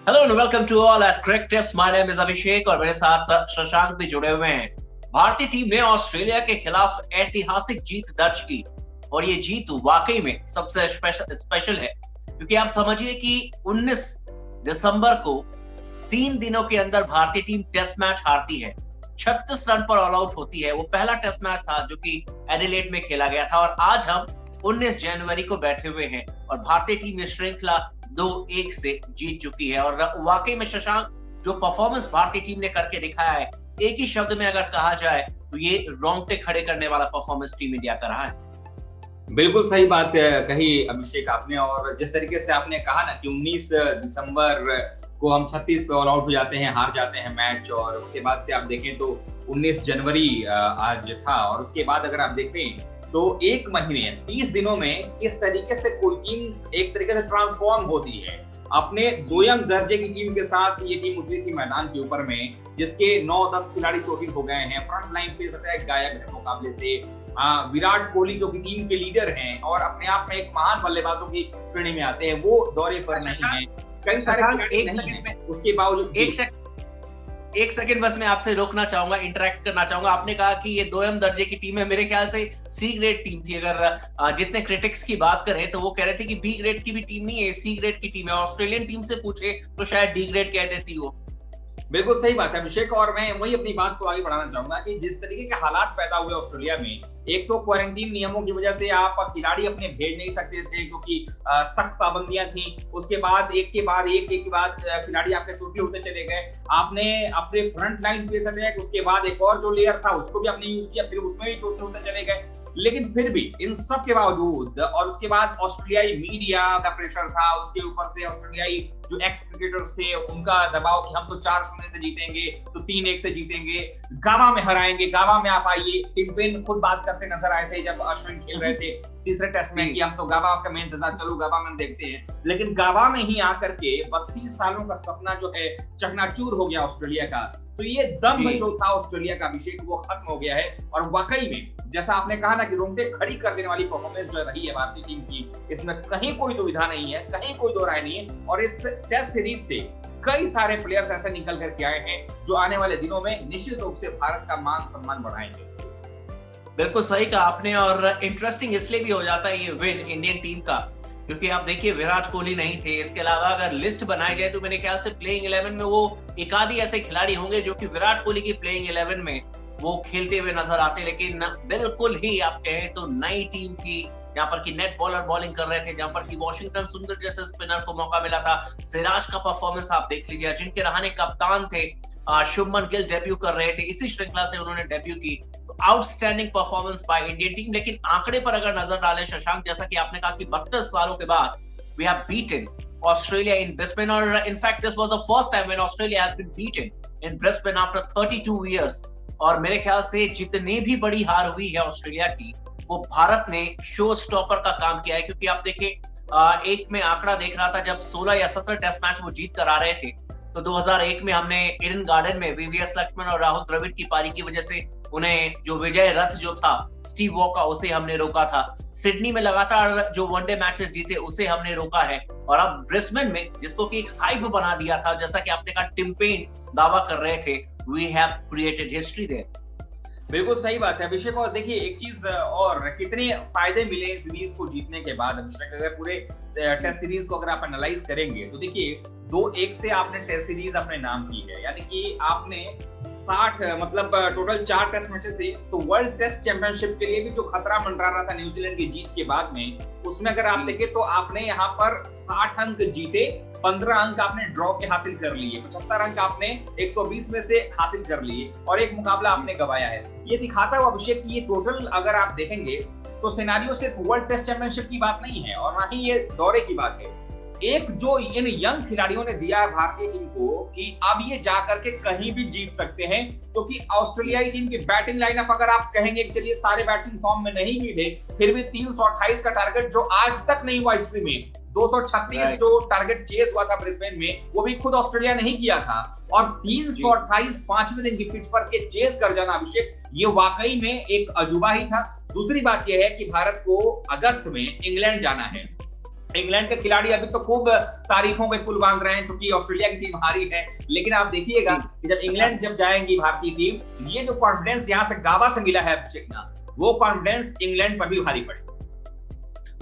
Hello and welcome to all at crick tips. My name is Abhishek और मेरे साथ शशांक भी जुड़े हुए हैं। भारतीय टीम ने ऑस्ट्रेलिया के खिलाफ ऐतिहासिक जीत दर्ज की और ये जीत वाकई में सबसे स्पेशल है, क्योंकि आप समझिए कि 19 दिसंबर को 3 दिनों के अंदर भारतीय टीम टेस्ट मैच हारती है, 36 रन पर ऑल आउट होती है। वो पहला टेस्ट मैच था जो कि एडिलेड में खेला गया था और आज हम 19 जनवरी को बैठे हुए हैं और भारतीय टीम ये श्रृंखला 2-1 से जीत चुकी है। और वाकई में शशांक, जो परफॉर्मेंस भारतीय टीम ने करके दिखाया है, एक ही शब्द में अगर कहा जाए तो ये रोंगटे खड़े करने वाला परफॉर्मेंस टीम इंडिया का रहा है। बिल्कुल सही बात कही अभिषेक आपने। और जिस तरीके से आपने कहा ना कि 19 दिसंबर को हम 36 पे ऑल आउट हो जाते हैं, हार जाते हैं मैच, और उसके बाद से आप देखें तो 19 जनवरी आज था। और उसके बाद अगर आप देखें तो एक महीने 30 दिनों में किस तरीके से कोई टीम एक तरीके से ट्रांसफॉर्म होती है। अपने दोयम दर्जे की टीम के साथ ये टीम उतरी थी मैदान के ऊपर में, जिसके 9-10 खिलाड़ी चोटिल हो गए हैं। फ्रंट लाइन पे अटैक गायब है मुकाबले से। विराट कोहली जो कि टीम के लीडर हैं और अपने आप में एक महान बल्लेबाजों की श्रेणी में आते हैं, वो दौरे पर नहीं है। कई सारे खिलाड़ी नहीं हैं, उसके बावजूद एक सेकंड बस मैं आपसे रोकना चाहूंगा, इंटरेक्ट करना चाहूंगा। आपने कहा कि ये दोयम दर्जे की टीम है, मेरे ख्याल से सी ग्रेड टीम थी। अगर जितने क्रिटिक्स की बात करें तो वो कह रहे थे कि बी ग्रेड की भी टीम नहीं है, सी ग्रेड की टीम है। ऑस्ट्रेलियन टीम से पूछे तो शायद डी ग्रेड कह देती वो। बिल्कुल सही बात है अभिषेक। और मैं वही अपनी बात को आगे बढ़ाना चाहूंगा कि जिस तरीके के हालात पैदा हुए ऑस्ट्रेलिया में, एक तो क्वारंटीन नियमों की वजह से आप खिलाड़ी अपने भेज नहीं सकते थे क्योंकि सख्त पाबंदियां थी। उसके बाद एक के बाद खिलाड़ी आपके चोटी होते चले गए। आपने अपने फ्रंट लाइन पे अटैक, उसके बाद एक और जो लेयर था उसको भी आपने यूज किया, फिर उसमें भी चोटी होते चले गए। लेकिन फिर भी इन सब के बावजूद, और उसके बाद ऑस्ट्रेलियाई मीडिया का प्रेशर था, उसके ऊपर से ऑस्ट्रेलियाई जो एक्स क्रिकेटर्स थे उनका दबाव कि हम तो 4-0 से जीतेंगे, तो 3-1 से जीतेंगे, गावा में हराएंगे, गावा में आप आइए। टिम पेन खुद बात करते नजर आए थे जब अश्विन खेल रहे थे तीसरे टेस्ट में कि हम तो गावा का इंतजार, चलो गावा में देखते हैं। लेकिन गावा में ही आकर के 32 सालों का सपना जो है चकनाचूर हो गया ऑस्ट्रेलिया का। तो ये दम जो था ऑस्ट्रेलिया का अभिषेक, वो खत्म हो गया है। और वाकई में जैसा आपने कहा ना कि रोंगटे खड़ी कर देने वाली परफॉर्मेंस जो रही है भारतीय टीम की, इसमें कहीं कोई दुविधा नहीं है, कहीं कोई दो राय नहीं है। और इस टेस्ट सीरीज से कई सारे प्लेयर्स ऐसे निकल करके आए हैं जो आने वाले दिनों में निश्चित रूप से भारत का मान सम्मान बढ़ाएंगे। बिल्कुल सही कहा आपने। और इंटरेस्टिंग इसलिए भी हो जाता है ये विन इंडियन टीम का, क्योंकि आप देखिए विराट कोहली नहीं थे। इसके अलावा अगर लिस्ट बनाई जाए तो मेरे ख्याल से प्लेइंग 11 में वो एक आधी ऐसे खिलाड़ी होंगे जो कि विराट कोहली की प्लेइंग 11 में वो खेलते हुए नजर आते। लेकिन बिल्कुल ही आप कहें तो नई टीम थी, जहां पर कि नेट बॉलर बॉलिंग कर रहे थे, जहां पर कि वॉशिंगटन सुंदर जैसे स्पिनर को मौका मिला था। सिराज का परफॉर्मेंस आप देख लीजिए, अजिंक्य रहाणे कप्तान थे, शुभमन गिल डेब्यू कर रहे थे, इसी श्रृंखला से उन्होंने डेब्यू की। Outstanding performance by Indian team. लेकिन आंकड़े पर अगर नजर डालें शशांक, जैसा कि आपने कहा कि 32 सालों के बाद we have beaten Australia in Brisbane, और in fact this was the first time when Australia has been beaten in Brisbane after 32 years. और मेरे ख्याल से जितनी भी बड़ी हार हुई है ऑस्ट्रेलिया की, वो भारत ने शो स्टॉपर का काम किया है। क्योंकि आप देखिए, एक में आंकड़ा देख रहा था, जब 16 या 17 टेस्ट मैच वो जीत कर आ रहे थे, तो 2001 में हमने ईडन गार्डन में वीवीएस लक्ष्मण और राहुल द्रविड़ की पारी की वजह से उन्हें जो विजय रथ जो था स्टीव वॉ का, उसे हमने रोका था। सिडनी में लगातार जो वनडे मैचेस जीते उसे हमने रोका है। और अब ब्रिस्बेन में, जिसको कि एक हाइप बना दिया था, जैसा कि आपने कहा टिम पेन दावा कर रहे थे, we have created history there. बिल्कुल सही बात है अभिषेक। और देखिए एक चीज और, कितने फायदे मिले इस सीरीज को जीतने के बाद अभिषेक। अगर पूरे टेस्ट सीरीज को अगर आप एनालाइज करेंगे तो देखिए 2-1 से आपने टेस्ट सीरीज अपने नाम की है, यानी कि आपने 60 मतलब टोटल 4 टेस्ट मैचेस थे। तो वर्ल्ड टेस्ट चैंपियनशिप के लिए भी जो खतरा मंडरा रहा था न्यूजीलैंड की जीत के बाद में, उसमें अगर आप देखें तो आपने यहाँ पर 60 अंक जीते, 15 अंक आपने ड्रॉ के हासिल कर लिए, 75 अंक आपने 120 में से हासिल कर लिए, और एक मुकाबला आपने गवाया है। ये दिखाता है अभिषेक कि ये टोटल अगर आप देखेंगे तो सिनेरियो सिर्फ वर्ल्ड टेस्ट चैंपियनशिप की बात नहीं है और ना ही ये दौरे की बात है। एक जो इन यंग खिलाड़ियों ने दिया है भारतीय टीम को कि अब ये जाकर के कहीं भी जीत सकते हैं, क्योंकि ऑस्ट्रेलियाई टीम की बैटिंग लाइनअप अगर आप कहेंगे कि चलिए सारे बैट्समैन फॉर्म में नहीं भी थे, फिर भी 328 का टारगेट जो आज तक नहीं हुआ हिस्ट्री में, 236 जो टारगेट चेस हुआ था ब्रिस्बेन में, वो भी खुद ऑस्ट्रेलिया नहीं किया था। और 328 पांचवें दिन की पिच पर के चेस कर जाना अभिषेक, ये वाकई में एक अजूबा ही था। दूसरी बात यह है कि भारत को अगस्त में इंग्लैंड जाना है। इंग्लैंड के खिलाड़ी अभी तो खूब तारीफों के पुल बांध रहे हैं क्योंकि ऑस्ट्रेलिया की टीम हारी है, लेकिन आप देखिएगा कि जब इंग्लैंड जब जाएंगी भारतीय टीम, ये जो कॉन्फिडेंस यहाँ से गाबा से मिला है अभिषेक ना, वो कॉन्फिडेंस इंग्लैंड पर भी भारी पड़े।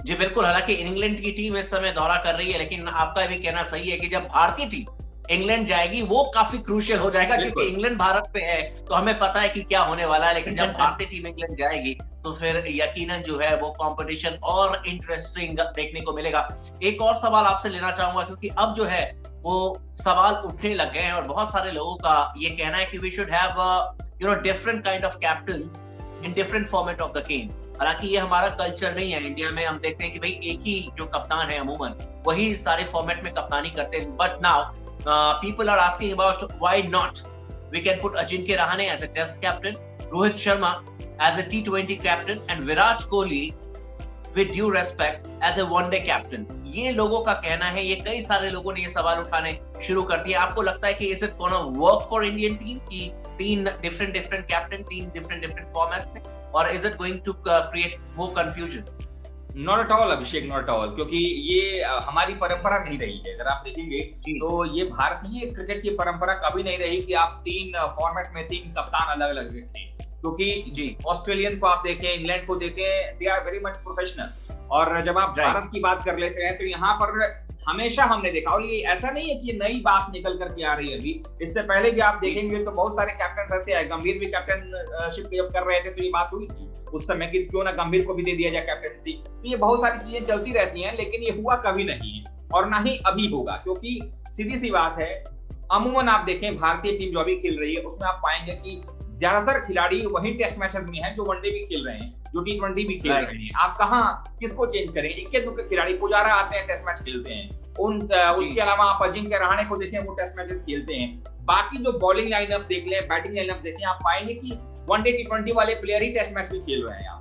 जी बिल्कुल, हालांकि इंग्लैंड की टीम इस समय दौरा कर रही है, लेकिन आपका भी कहना सही है कि जब भारतीय टीम इंग्लैंड जाएगी वो काफी क्रूशियल हो जाएगा, क्योंकि इंग्लैंड भारत पे है तो हमें पता है कि क्या होने वाला है। लेकिन जब भारतीय टीम इंग्लैंड जाएगी तो फिर यकीनन जो है वो कंपटीशन और इंटरेस्टिंग देखने को मिलेगा। एक और सवाल आपसे लेना चाहूंगा, क्योंकि अब जो है वो सवाल उठने लग गए हैं और बहुत सारे लोगों का ये कहना है कि we should have different kind of captains in different format of the game. हालांकि ये हमारा कल्चर नहीं है, इंडिया में हम देखते हैं कि भाई एक ही जो कप्तान है अमूमन वही सारे फॉर्मेट में कप्तानी करते हैं। But now people are asking about why not we can put Ajinkya Rahane as a test captain, Rohit Sharma as a T20 captain and Virat Kohli with due respect as a one day captain। ये लोगों का कहना है, ये कई सारे लोगों ने ये सवाल उठाने शुरू कर दिए। आपको लगता है कि is it gonna work for Indian team कि 3 different captain, 3 different format में, और is it going to create more confusion? Not at all Abhishek, not at all, क्योंकि ये हमारी परंपरा नहीं रही है। अगर आप देखेंगे तो ये भारतीय क्रिकेट की परंपरा कभी नहीं रही कि आप 3 फॉर्मेट में 3 कप्तान अलग अलग रखें, क्योंकि ऑस्ट्रेलियन को आप देखें, इंग्लैंड को देखें, they are very much professional. और जब आप भारत की बात कर लेते हैं तो यहाँ पर हमेशा हमने देखा, और ये ऐसा नहीं है कि ये नई बात निकल करके आ रही है, अभी इससे पहले भी आप देखेंगे तो बहुत सारे कैप्टन ऐसे आए। गंभीर भी कैप्टनशिप जब कर रहे थे तो ये बात हुई थी उस समय कि क्यों ना गंभीर को भी दे दिया जाए कैप्टनसी। तो ये बहुत सारी चीजें चलती रहती हैं, लेकिन ये हुआ कभी नहीं है और ना ही अभी होगा, क्योंकि सीधी सी बात है, अमूमन आप देखें भारतीय टीम जो अभी खेल रही है उसमें आप पाएंगे कि ज्यादातर खिलाड़ी वही टेस्ट मैचेस में हैं जो वनडे भी खेल रहे हैं, जो T20 भी खेल रहे हैं। आप कहाँ किसको चेंज करें? इक्के दुक्के खिलाड़ी, पुजारा आते हैं टेस्ट मैच खेलते हैं, उसके अलावा आप अजिंक्य रहाणे को देखें, वो टेस्ट मैचेस खेलते हैं। बाकी जो बॉलिंग लाइनअप देख लें, बैटिंग लाइनअप देखें, आप पाएंगे कि वनडे T20 वाले प्लेयर ही टेस्ट मैच भी खेल रहे हैं आप।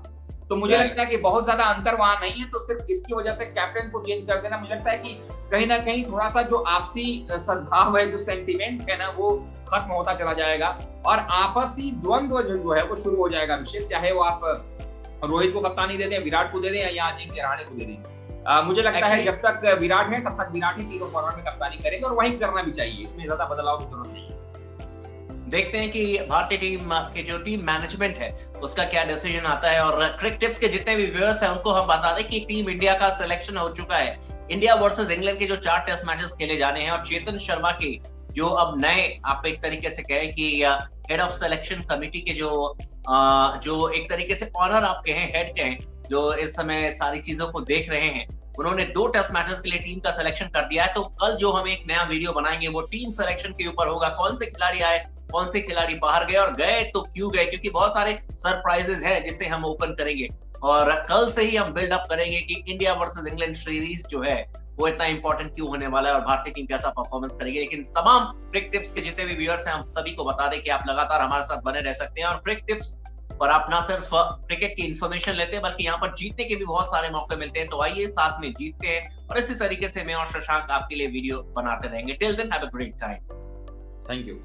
तो मुझे लगता है कि बहुत ज्यादा अंतर वहां नहीं है, तो सिर्फ इसकी वजह से कैप्टन को चेंज कर देना, मुझे लगता है कि कहीं ना कहीं थोड़ा सा जो आपसी सद्भाव है, जो सेंटिमेंट है ना, वो खत्म होता चला जाएगा और आपसी द्वंद्व जो है वो शुरू हो जाएगा अभिषेक। चाहे वो आप रोहित को कप्तानी दे दें, विराट को दे दें या अजिंक्य रहाणे को दे दें। मुझे लगता है जब तक विराट है तब तक विराट ही तीनों फॉर्मेट में कप्तानी करेंगे और वही करना भी चाहिए, इसमें ज्यादा बदलाव की जरूरत नहीं है। देखते हैं कि भारतीय टीम के जो टीम मैनेजमेंट है उसका क्या डिसीजन आता है। और क्रिक टिप्स के जितने भी व्यूअर्स हैं उनको हम बता दें कि टीम इंडिया का सिलेक्शन हो चुका है। इंडिया वर्सेस इंग्लैंड के जो 4 टेस्ट मैचेस खेले जाने हैं और चेतन शर्मा के जो अब नए, आप एक तरीके से कहें कि हेड ऑफ सिलेक्शन कमेटी के जो एक तरीके से ऑनर आप कहें, हेड कहें, जो इस समय सारी चीजों को देख रहे हैं, उन्होंने 2 टेस्ट मैचेस के लिए टीम का सिलेक्शन कर दिया है। तो कल जो हम एक नया वीडियो बनाएंगे वो टीम सिलेक्शन के ऊपर होगा, कौन से खिलाड़ी आए, कौन से खिलाड़ी बाहर गए और गए तो क्यों गए, क्योंकि बहुत सारे सरप्राइजेस हैं जिसे हम ओपन करेंगे। और कल से ही हम बिल्ड अप करेंगे कि इंडिया वर्सेस इंग्लैंड सीरीज जो है वो इतना इंपॉर्टेंट क्यों होने वाला है और भारतीय टीम कैसा परफॉर्मेंस करेगी। लेकिन तमाम क्रिक टिप्स के जितने भी व्यूअर्स हैं हम सभी को बता दें कि आप लगातार हमारे साथ बने रह सकते हैं और क्रिक टिप्स पर आप ना सिर्फ क्रिकेट की इंफॉर्मेशन लेते हैं बल्कि यहाँ पर जीतने के भी बहुत सारे मौके मिलते हैं। तो आइए साथ में जीतते हैं और इसी तरीके से मैं और शशांक आपके लिए वीडियो बनाते रहेंगे। Till then have a great time. Thank you.